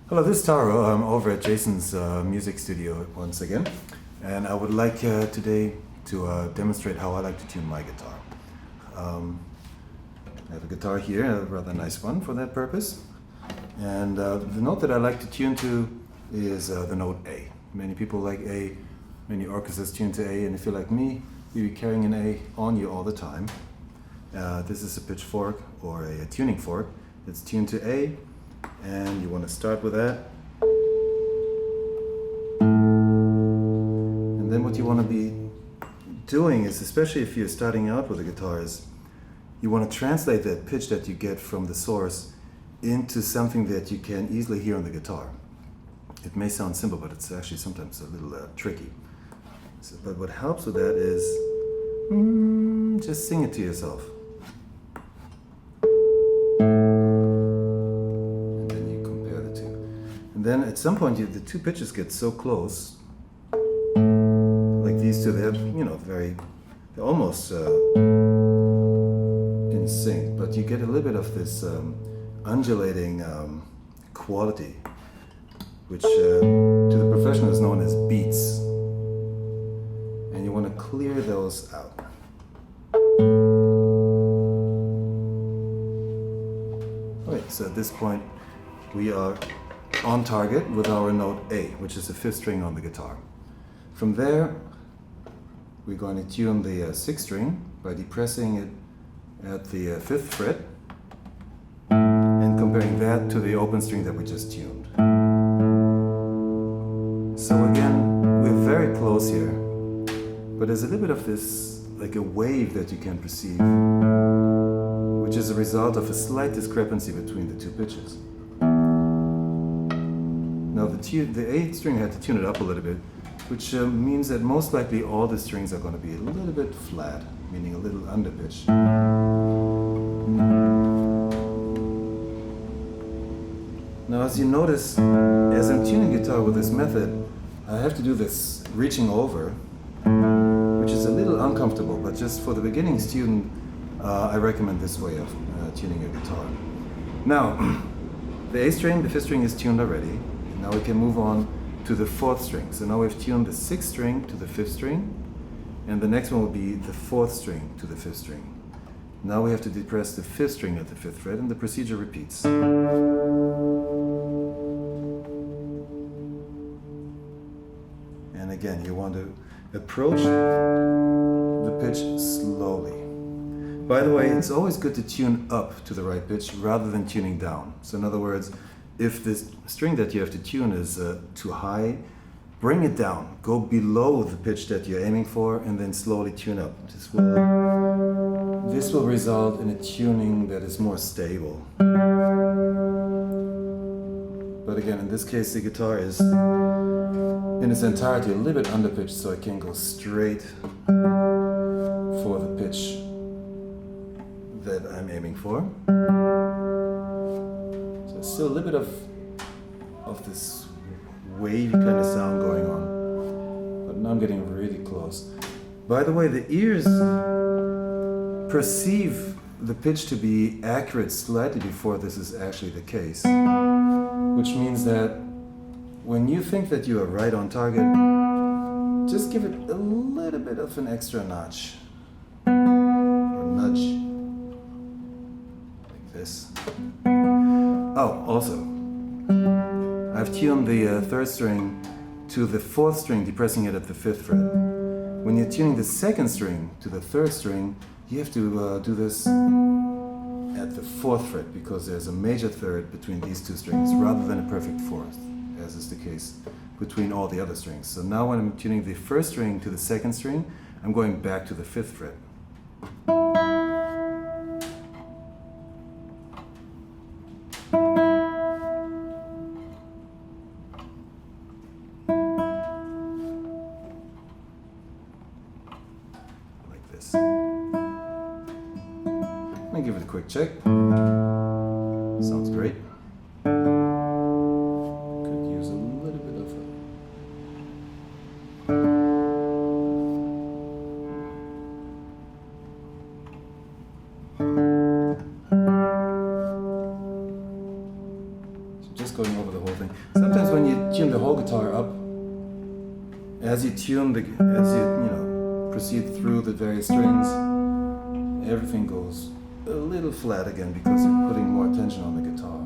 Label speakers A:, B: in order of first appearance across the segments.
A: Hello, this is Taro. I'm over at Jason's music studio once again, and I would like today to demonstrate how I like to tune my guitar. I have a guitar here, a rather nice one for that purpose, and the note that I like to tune to is the note A. Many people like A, many orchestras tune to A, and if you're like me, you'll be carrying an A on you all the time. This is a pitchfork or a tuning fork that's tuned to A, and you want to start with that. And then what you want to be doing is, especially if you're starting out with a guitar, is you want to translate that pitch that you get from the source into something that you can easily hear on the guitar. It may sound simple, but it's actually sometimes a little tricky. But what helps with that is just sing it to yourself. And then at some point, the two pitches get so close, like these two. They're they're almost in sync. But you get a little bit of this undulating quality, which to the professional is known as beats. And you want to clear those out. Alright, so at this point, we are on target with our note A, which is the fifth string on the guitar. From there, we're going to tune the sixth string by depressing it at the fifth fret and comparing that to the open string that we just tuned. So again, we're very close here, but there's a little bit of this, like a wave that you can perceive, which is a result of a slight discrepancy between the two pitches. Now the eighth string had to tune it up a little bit, which means that most likely all the strings are going to be a little bit flat, meaning a little underpitched. Now as you notice, as I'm tuning guitar with this method, I have to do this reaching over, which is a little uncomfortable, but just for the beginning student, I recommend this way of tuning a guitar. Now, the A string, the fifth string is tuned already. Now we can move on to the fourth string. So now we've tuned the sixth string to the fifth string, and the next one will be the fourth string to the fifth string. Now we have to depress the fifth string at the fifth fret, and the procedure repeats. And again, you want to approach the pitch slowly. By the way, it's always good to tune up to the right pitch rather than tuning down. So in other words, if this string that you have to tune is too high, bring it down. Go below the pitch that you're aiming for and then slowly tune up. This will result in a tuning that is more stable. But again, in this case, the guitar is in its entirety a little bit underpitched, so I can go straight for the pitch that I'm aiming for. Still a little bit of this wavy kind of sound going on, but now I'm getting really close. By the way, the ears perceive the pitch to be accurate slightly before this is actually the case, which means that when you think that you are right on target, just give it a little bit of an extra notch or nudge, like this. Oh, also, I've tuned the third string to the fourth string, depressing it at the fifth fret. When you're tuning the second string to the third string, you have to do this at the fourth fret because there's a major third between these two strings rather than a perfect fourth, as is the case between all the other strings. So now when I'm tuning the first string to the second string, I'm going back to the fifth fret. Let me give it a quick check. Sounds great. Could use a little bit of just going over the whole thing. Sometimes when you tune the whole guitar up, as you proceed through the various strings, everything goes a little flat again because you're putting more attention on the guitar.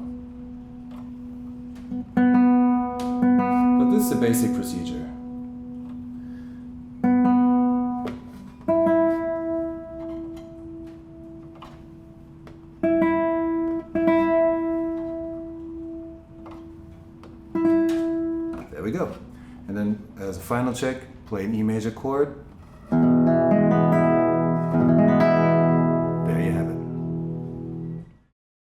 A: But this is a basic procedure. There we go. And then as a final check, play an E major chord,